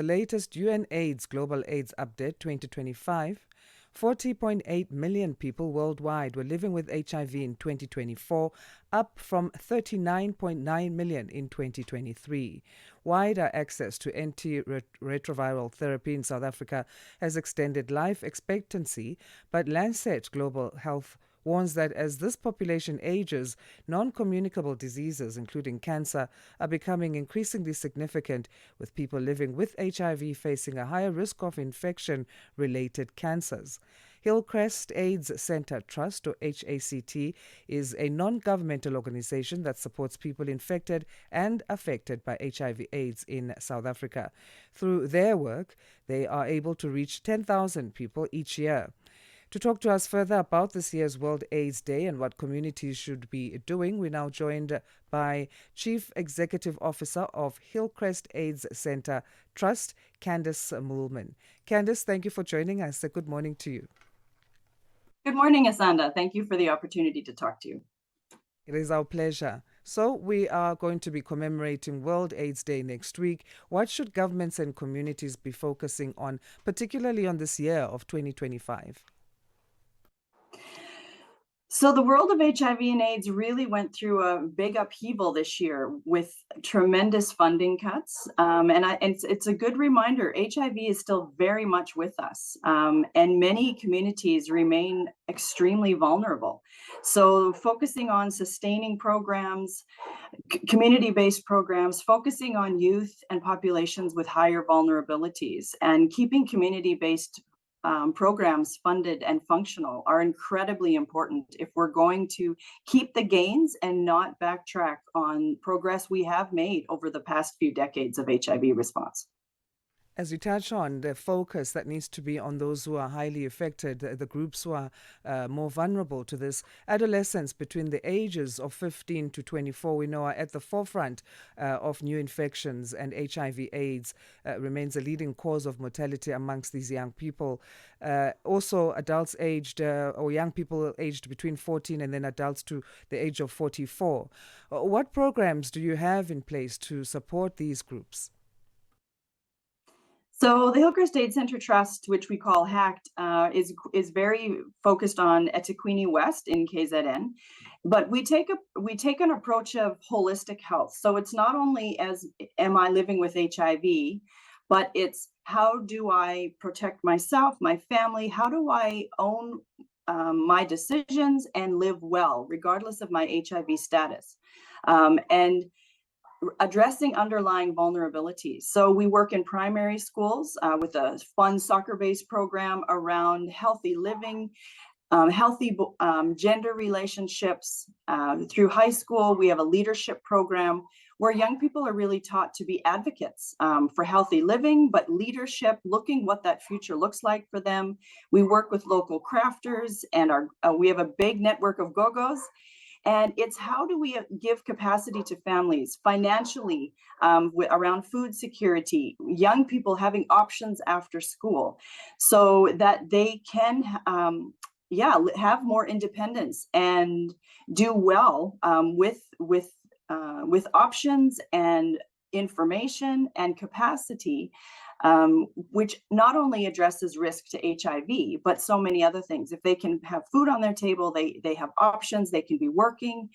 The latest UNAIDS Global AIDS Update 2025, 40.8 million people worldwide were living with HIV in 2024, up from 39.9 million in 2023. Wider access to antiretroviral therapy in South Africa has extended life expectancy, but Lancet Global Health warns that as this population ages, non-communicable diseases, including cancer, are becoming increasingly significant, with people living with HIV facing a higher risk of infection-related cancers. Hillcrest AIDS Centre Trust, or HACT, is a non-governmental organization that supports people infected and affected by HIV/AIDS in South Africa. Through their work, they are able to reach 10,000 people each year. To talk to us further about this year's World AIDS Day and what communities should be doing, we're now joined by Chief Executive Officer of Hillcrest AIDS Centre Trust, Candace Moolman. Candace, thank you for joining us. Good morning to you. Good morning, Asanda. Thank you for the opportunity to talk to you. It is our pleasure. So we are going to be commemorating World AIDS Day next week. What should governments and communities be focusing on, particularly on this year of 2025? So the world of HIV and AIDS really went through a big upheaval this year with tremendous funding cuts. It's a good reminder, HIV is still very much with us, and many communities remain extremely vulnerable. So focusing on sustaining programs, community-based programs, focusing on youth and populations with higher vulnerabilities, and keeping community-based programs funded and functional are incredibly important if we're going to keep the gains and not backtrack on progress we have made over the past few decades of HIV response. As you touch on the focus that needs to be on those who are highly affected, the groups who are more vulnerable to this, adolescents between the ages of 15 to 24, we know are at the forefront of new infections, and HIV/AIDS remains a leading cause of mortality amongst these young people. Also, adults aged or young people aged between 14 and then adults to the age of 44. What programs do you have in place to support these groups? So the Hillcrest AIDS Centre Trust, which we call HACT, is very focused on eThekwini West in KZN, but we take an approach of holistic health. So it's not only am I living with HIV, but it's how do I protect myself, my family, how do I own my decisions and live well, regardless of my HIV status. And addressing underlying vulnerabilities. So we work in primary schools with a fun soccer-based program around healthy living, healthy gender relationships. Through high school, we have a leadership program where young people are really taught to be advocates for healthy living, but leadership, looking what that future looks like for them. We work with local crafters, and we have a big network of go-go's. And it's how do we give capacity to families financially around food security, young people having options after school so that they can have more independence and do well with options and information and capacity, which not only addresses risk to HIV, but so many other things. If they can have food on their table, they have options, they can be working,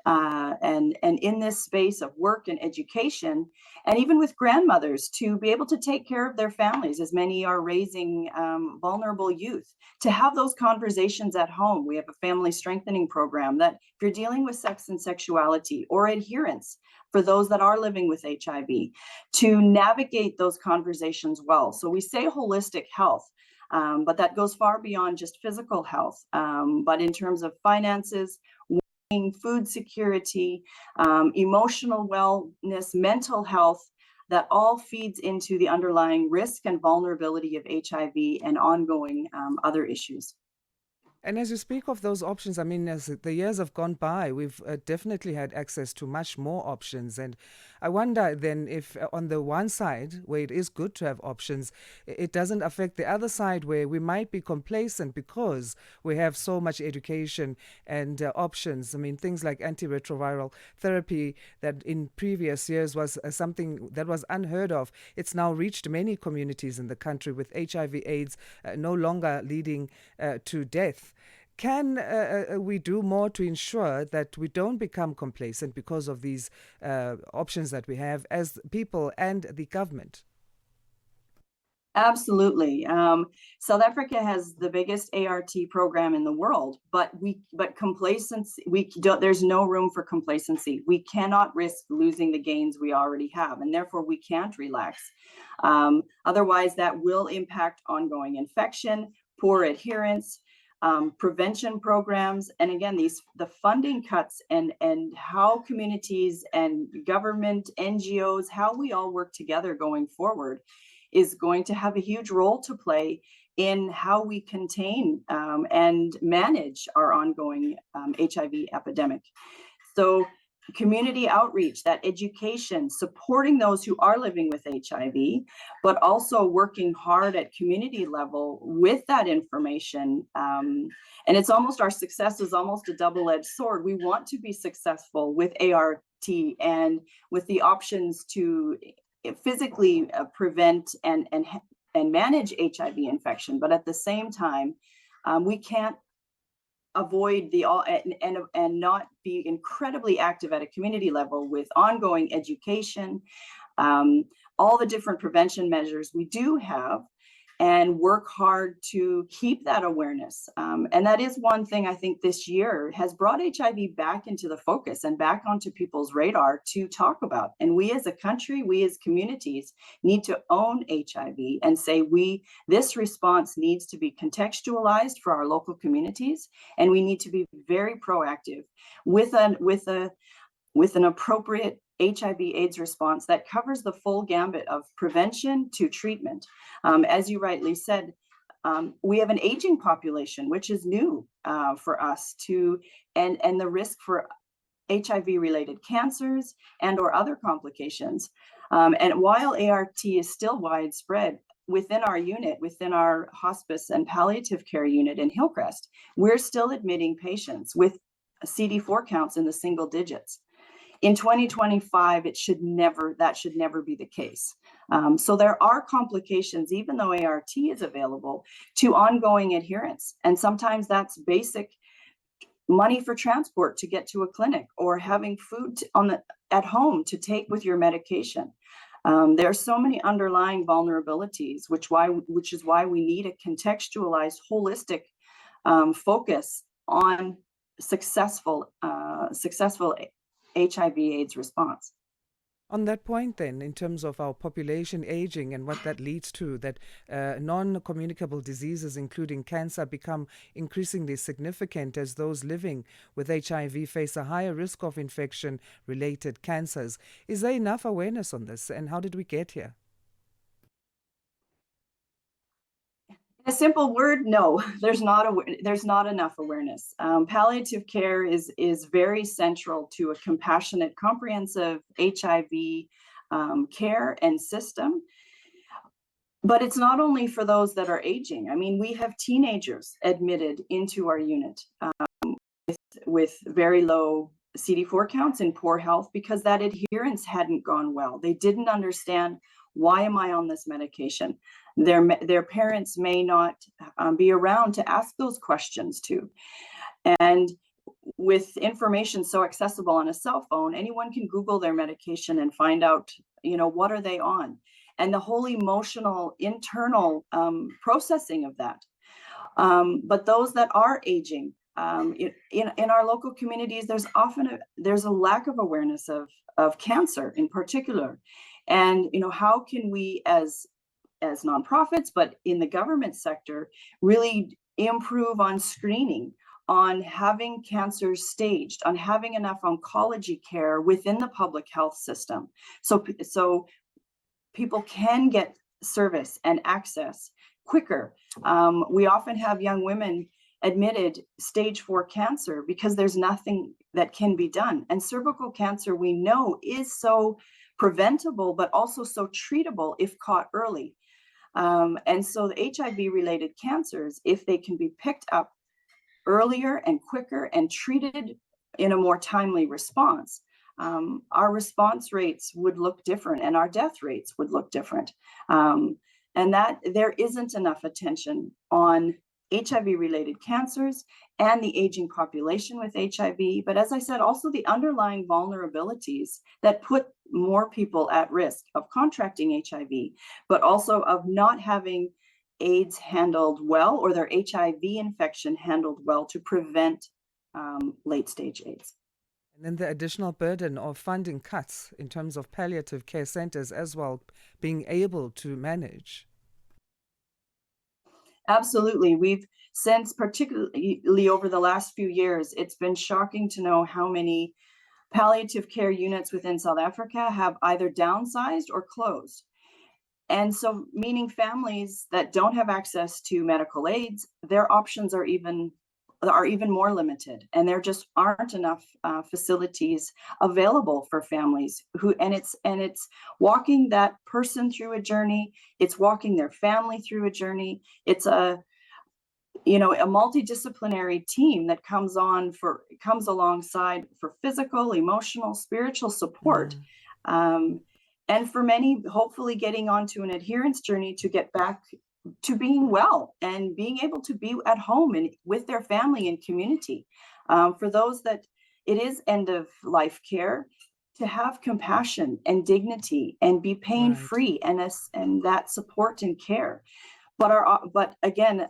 and in this space of work and education, and even with grandmothers to be able to take care of their families, as many are raising vulnerable youth, to have those conversations at home. We have a family strengthening program that if you're dealing with sex and sexuality or adherence, for those that are living with HIV, to navigate those conversations well. So we say holistic health, but that goes far beyond just physical health. But in terms of finances, food security, emotional wellness, mental health, that all feeds into the underlying risk and vulnerability of HIV and ongoing other issues. And as you speak of those options, I mean, as the years have gone by, we've definitely had access to much more options. And I wonder then if on the one side, where it is good to have options, it doesn't affect the other side where we might be complacent because we have so much education and options. I mean, things like antiretroviral therapy that in previous years was something that was unheard of. It's now reached many communities in the country with HIV/AIDS no longer leading to death. Can we do more to ensure that we don't become complacent because of these options that we have as people and the government? Absolutely. South Africa has the biggest ART program in the world, but complacency, there's no room for complacency. We cannot risk losing the gains we already have, and therefore we can't relax. Otherwise, that will impact ongoing infection, poor adherence, prevention programs, and again, the funding cuts and how communities and government, NGOs, how we all work together going forward is going to have a huge role to play in how we contain and manage our ongoing HIV epidemic. So community outreach, that education, supporting those who are living with HIV, but also working hard at community level with that information. And it's almost, our success is almost a double-edged sword. We want to be successful with ART and with the options to physically prevent and manage HIV infection, but at the same time, we can't avoid and not be incredibly active at a community level with ongoing education, all the different prevention measures we do have, and work hard to keep that awareness. And that is one thing I think this year has brought HIV back into the focus and back onto people's radar to talk about. And we as a country, we as communities need to own HIV and say this response needs to be contextualized for our local communities, and we need to be very proactive with an appropriate HIV/AIDS response that covers the full gambit of prevention to treatment. As you rightly said, we have an aging population, which is new for us and the risk for HIV-related cancers and or other complications. And while ART is still widespread, within our unit, within our hospice and palliative care unit in Hillcrest, we're still admitting patients with CD4 counts in the single digits. In 2025, that should never be the case. So there are complications, even though ART is available, to ongoing adherence. And sometimes that's basic money for transport to get to a clinic, or having food at home to take with your medication. There are so many underlying vulnerabilities, which is why we need a contextualized, holistic focus on successful HIV/AIDS response. On that point then, in terms of our population aging and what that leads to, that non-communicable diseases, including cancer, become increasingly significant as those living with HIV face a higher risk of infection-related cancers. Is there enough awareness on this, and how did we get here? A simple word, no, there's not enough awareness. Palliative care is very central to a compassionate, comprehensive HIV care and system. But it's not only for those that are aging. I mean, we have teenagers admitted into our unit with very low CD4 counts and poor health because that adherence hadn't gone well. They didn't understand, why am I on this medication? Their parents may not be around to ask those questions to. And with information so accessible on a cell phone, anyone can Google their medication and find out, what are they on? And the whole emotional, internal processing of that. But those that are aging, in our local communities, there's a lack of awareness of cancer in particular. And, how can we as nonprofits, but in the government sector, really improve on screening, on having cancers staged, on having enough oncology care within the public health system. So people can get service and access quicker. We often have young women admitted stage 4 cancer because there's nothing that can be done. And cervical cancer, we know, is so preventable, but also so treatable if caught early. And so the HIV-related cancers, if they can be picked up earlier and quicker and treated in a more timely response, our response rates would look different and our death rates would look different. And that there isn't enough attention on HIV-related cancers and the aging population with HIV. But as I said, also the underlying vulnerabilities that put more people at risk of contracting HIV, but also of not having AIDS handled well or their HIV infection handled well to prevent late-stage AIDS. And then the additional burden of funding cuts in terms of palliative care centers as well, being able to manage. Absolutely. We've since, particularly over the last few years, it's been shocking to know how many palliative care units within South Africa have either downsized or closed. And so, meaning families that don't have access to medical aids, their options are even more limited, and there just aren't enough facilities available for families and it's walking that person through a journey. It's walking their family through a journey. It's a multidisciplinary team that comes alongside for physical, emotional, spiritual support. And for many, hopefully getting onto an adherence journey to get back to being well and being able to be at home and with their family and community. For those that it is end of life care, to have compassion and dignity and be pain-free and that support and care. But again,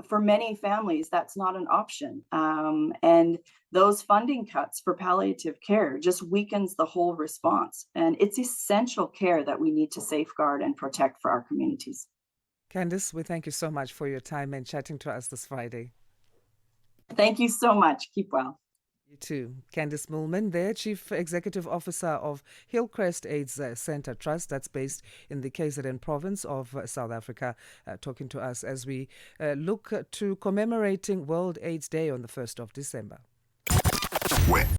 for many families, that's not an option. And those funding cuts for palliative care just weakens the whole response. And it's essential care that we need to safeguard and protect for our communities. Candace, we thank you so much for your time and chatting to us this Friday. Thank you so much. Keep well. You too. Candace Moolman there, Chief Executive Officer of Hillcrest AIDS Centre Trust, that's based in the KZN province of South Africa, talking to us as we look to commemorating World AIDS Day on the 1st of December.